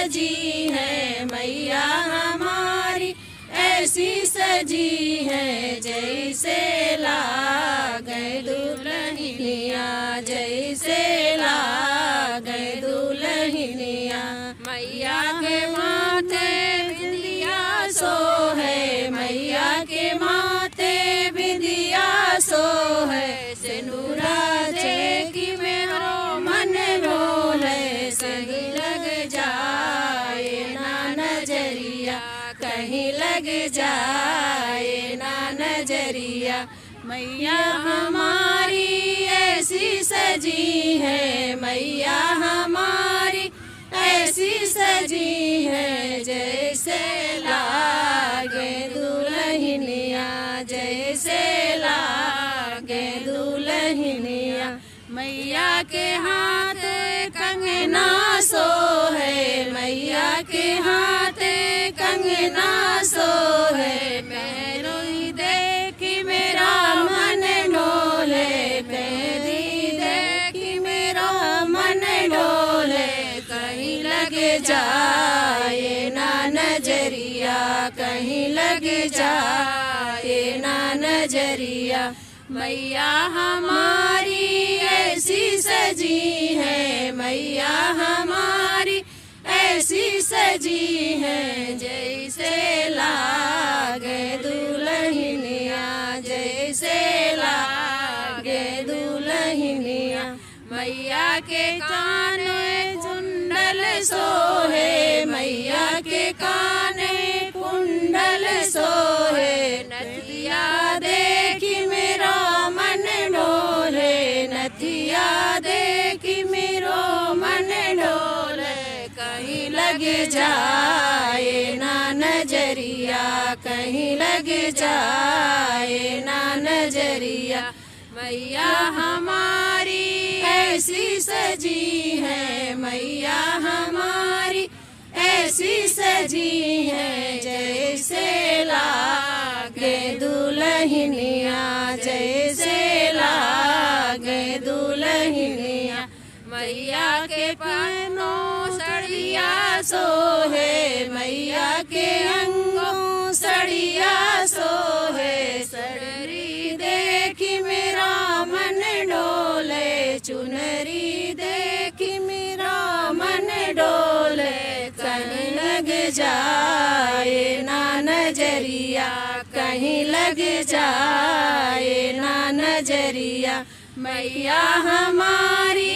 सजी है मैया हमारी, ऐसी सजी है जैसे लागे दुल्हनिया, जैसे लागे दुल्हनिया। मैया के माथे बिंदिया सो है, मैया के माथे बिंदिया सो है, सिनुरा देखी मेरो मन डोले, सही लग जाए ना नजरिया, कहीं लग जाए ना नजरिया। मैया हमारी ऐसी सजी है, मैया हमारी ऐसी सजी है जैसे लागे दुल्हनिया, जैसे लागे दुल्हनिया। मैया के हाथ कंगना सो है, मैया के हाथ कंगना सो है, पैरों देखी मेरा मन डोले, पैरी देखी मेरा मन डोले, कहीं लग जाए ना नजरिया, कहीं लग जाए ना नजरिया। मैया हमारी ऐसी सजी है, मैया हमारी ऐसी सजी है जैसे लागे दुल्हनिया, जैसे लागे दुल्हनिया। मैया के कान कुंडल सो है, मैया के कान कुंडल सो है, नथिया देखी मेरा मन डोले, नथिया देखी मेरो मन डोले, कहीं लग जाए ना नजरिया, कहीं लग जाए ना नजरिया। मैया हमारी ऐसी सजी है, मैया हमारी ऐसी सजी है जैसे लागे दुल्हनिया, जैसे लागे दुल्हनिया। मैया के पैरों सड़िया सो है, मैया के अंगों सड़िया सो है, सड़री देखी मेरा मन डोले, चुनरी देखी मेरा मन डोले, कहीं लग जाए ना नजरिया, कहीं लग जाए ना नजरिया। मैया हमारी